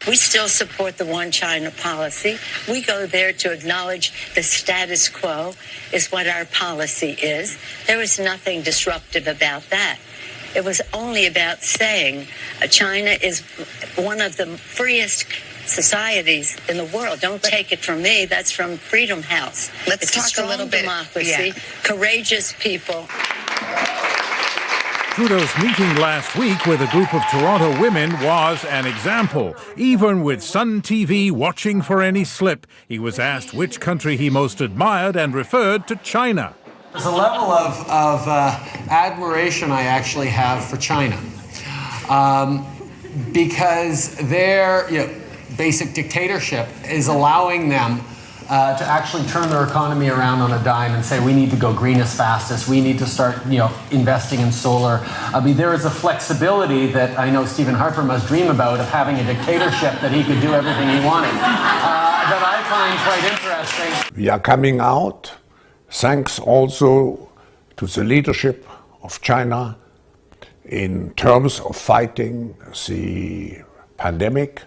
We still support the one China policy. We go there to acknowledge the status quo is what our policy is. There was nothing disruptive about that. It was only about saying China is one of the freest societies in the world. Don't take it from me. That's from Freedom House. Let's talk a little bit. Democracy, courageous people. Trudeau's meeting last week with a group of Toronto women was an example. Even with Sun TV watching for any slip, he was asked which country he most admired and referred to China. There's a level of admiration I actually have for China because their basic dictatorship is allowing them to actually turn their economy around on a dime and say we need to go green as fast as we need to start investing in solar. I mean, there is a flexibility that I know Stephen Harper must dream about of having a dictatorship that he could do everything he wanted that I find quite interesting. We are coming out thanks also to the leadership of China in terms of fighting the pandemic,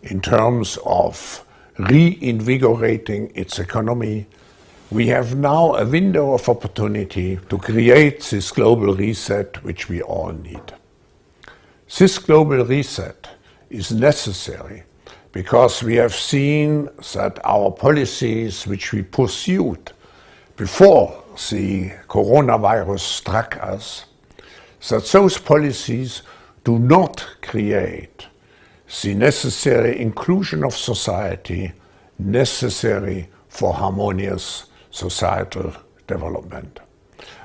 in terms of reinvigorating its economy. We have now a window of opportunity to create this global reset which we all need. This global reset is necessary because we have seen that our policies which we pursued before the coronavirus struck us, that those policies do not create the necessary inclusion of society necessary for harmonious societal development.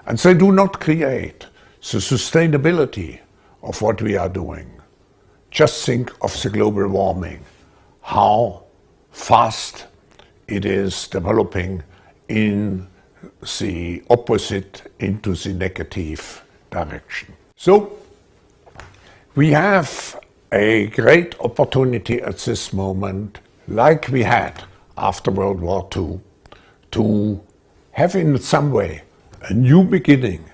And they do not create the sustainability of what we are doing. Just think of the global warming, how fast it is developing in the opposite, into the negative direction. So we have a great opportunity at this moment, like we had after World War II, to have in some way a new beginning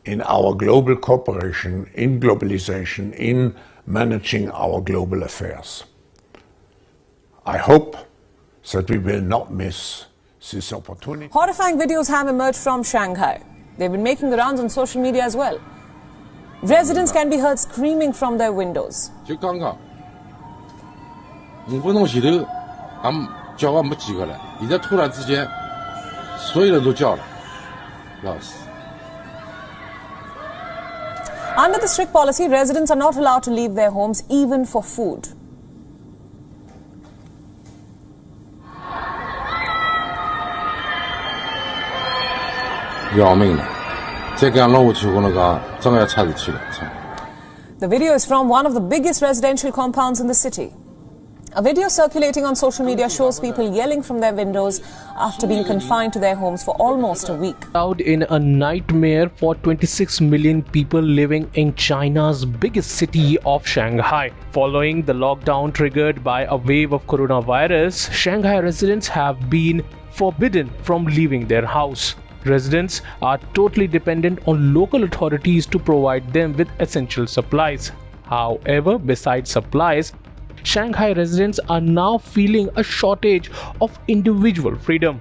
in our global cooperation, in globalization, in managing our global affairs. I hope that we will not miss this opportunity. Horrifying videos have emerged from Shanghai. They've been making the rounds on social media as well. Residents can be heard screaming from their windows. 就刚刚5分钟前头，俺们叫完没几个了，现在突然之间，所有人都叫了，老死。 Under the strict policy, residents are not allowed to leave their homes even for food. 要命了！再这样弄下去，我讲真要出事体了。 The video is from one of the biggest residential compounds in the city. A video circulating on social media shows people yelling from their windows after being confined to their homes for almost a week. Out in a nightmare for 26 million people living in China's biggest city of Shanghai. Following the lockdown triggered by a wave of coronavirus, Shanghai residents have been forbidden from leaving their house. Residents are totally dependent on local authorities to provide them with essential supplies. However, besides supplies, Shanghai residents are now feeling a shortage of individual freedom.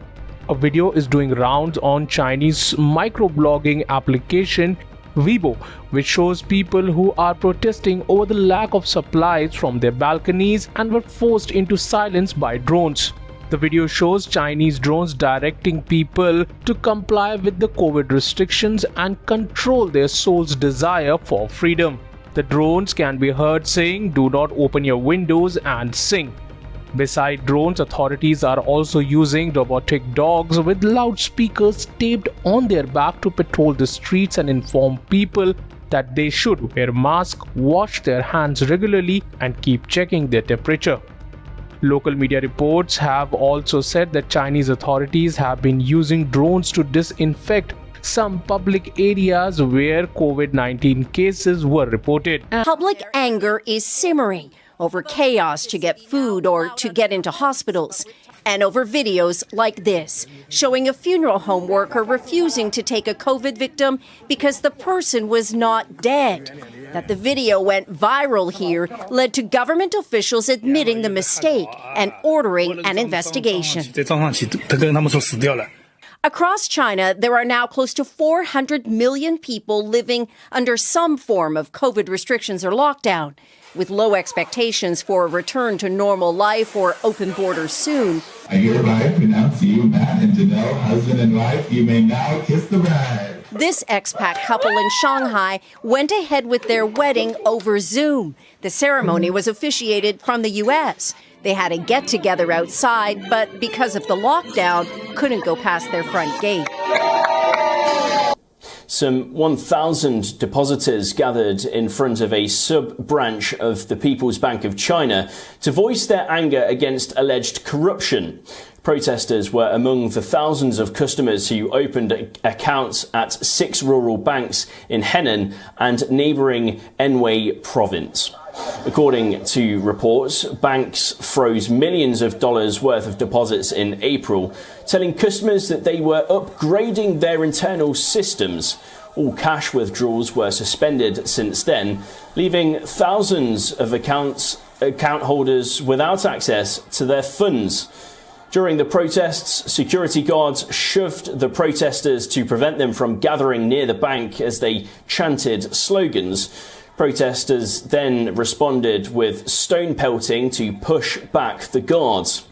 A video is doing rounds on Chinese microblogging application Weibo, which shows people who are protesting over the lack of supplies from their balconies and were forced into silence by drones. The video shows Chinese drones directing people to comply with the COVID restrictions and control their soul's desire for freedom. The drones can be heard saying, "Do not open your windows and sing." Beside drones, authorities are also using robotic dogs with loudspeakers taped on their back to patrol the streets and inform people that they should wear masks, wash their hands regularly, and keep checking their temperature. Local media reports have also said that Chinese authorities have been using drones to disinfect some public areas where COVID-19 cases were reported. Public anger is simmering over chaos to get food or to get into hospitals. and over videos like this, showing a funeral home worker refusing to take a COVID victim because the person was not dead. That the video went viral here led to government officials admitting the mistake and ordering an investigation. Across China, there are now close to 400 million people living under some form of COVID restrictions or lockdown, with low expectations for a return to normal life or open borders soon. I hereby pronounce you, Matt and Janelle, husband and wife. You may now kiss the bride. This expat couple in Shanghai went ahead with their wedding over Zoom. The ceremony was officiated from the U.S. They had a get-together outside, but because of the lockdown, couldn't go past their front gate. Some 1,000 depositors gathered in front of a sub-branch of the People's Bank of China to voice their anger against alleged corruption. Protesters were among the thousands of customers who opened accounts at 6 rural banks in Henan and neighbouring Anhui province. According to reports, banks froze millions of dollars worth of deposits in April, telling customers that they were upgrading their internal systems. All cash withdrawals were suspended since then, leaving thousands of account holders without access to their funds. During the protests, security guards shoved the protesters to prevent them from gathering near the bank as they chanted slogans. Protesters then responded with stone pelting to push back the guards.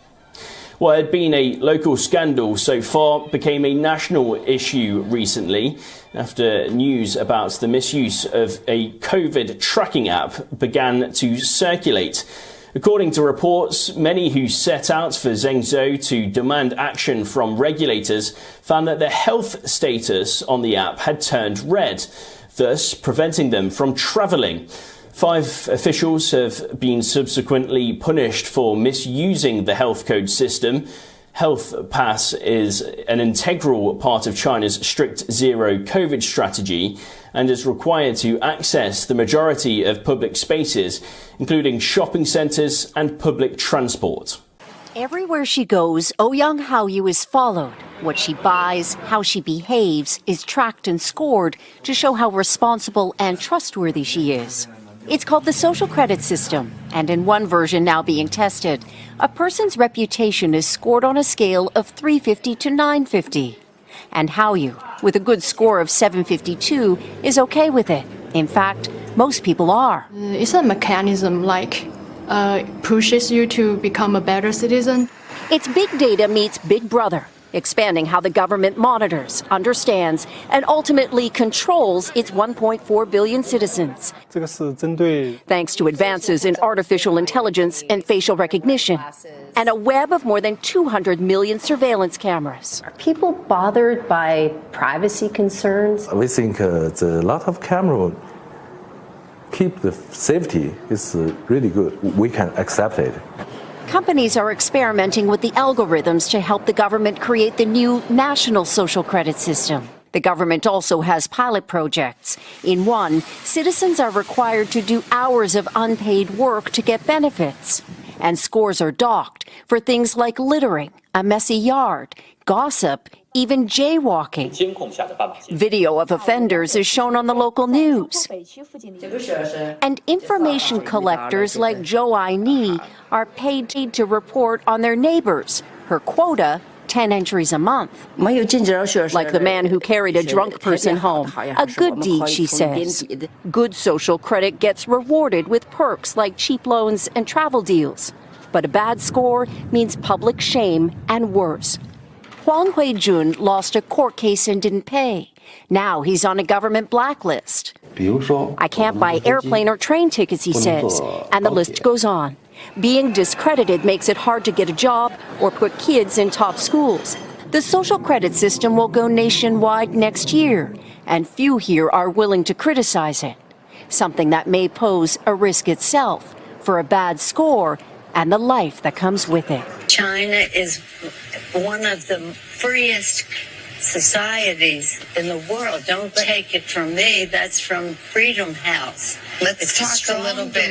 What had been a local scandal so far became a national issue recently after news about the misuse of a COVID tracking app began to circulate. According to reports, many who set out for Zhengzhou to demand action from regulators found that their health status on the app had turned red, thus preventing them from travelling. 5 officials have been subsequently punished for misusing the health code system. Health Pass is an integral part of China's strict zero COVID strategy and is required to access the majority of public spaces, including shopping centres and public transport. Everywhere she goes, Ouyang Haoyu is followed. What she buys, how she behaves, is tracked and scored to show how responsible and trustworthy she is. It's called the social credit system, and in one version now being tested, a person's reputation is scored on a scale of 350 to 950. And Haoyu, with a good score of 752, is okay with it. In fact, most people are. It's a mechanism pushes you to become a better citizen. It's big data meets Big Brother, expanding how the government monitors, understands, and ultimately controls its 1.4 billion citizens. Thanks to advances in artificial intelligence and facial recognition, and a web of more than 200 million surveillance cameras. Are people bothered by privacy concerns? We think the lot of camera keep the safety is really good. We can accept it. Companies are experimenting with the algorithms to help the government create the new national social credit system. The government also has pilot projects. In one, citizens are required to do hours of unpaid work to get benefits. And scores are docked for things like littering, a messy yard, gossip, even jaywalking. Video of offenders is shown on the local news. And information collectors like Zhou Aini are paid to report on their neighbors. Her quota, 10 entries a month. Like the man who carried a drunk person home. A good deed, she says. Good social credit gets rewarded with perks like cheap loans and travel deals. But a bad score means public shame and worse. Huang Huijun lost a court case and didn't pay. Now he's on a government blacklist. I can't buy airplane or train tickets, he says, and the list goes on. Being discredited makes it hard to get a job or put kids in top schools. The social credit system will go nationwide next year, and few here are willing to criticize it. Something that may pose a risk itself for a bad score and the life that comes with it. China is one of the freest societies in the world. Don't take it from me. That's from Freedom House. Let's talk a little bit.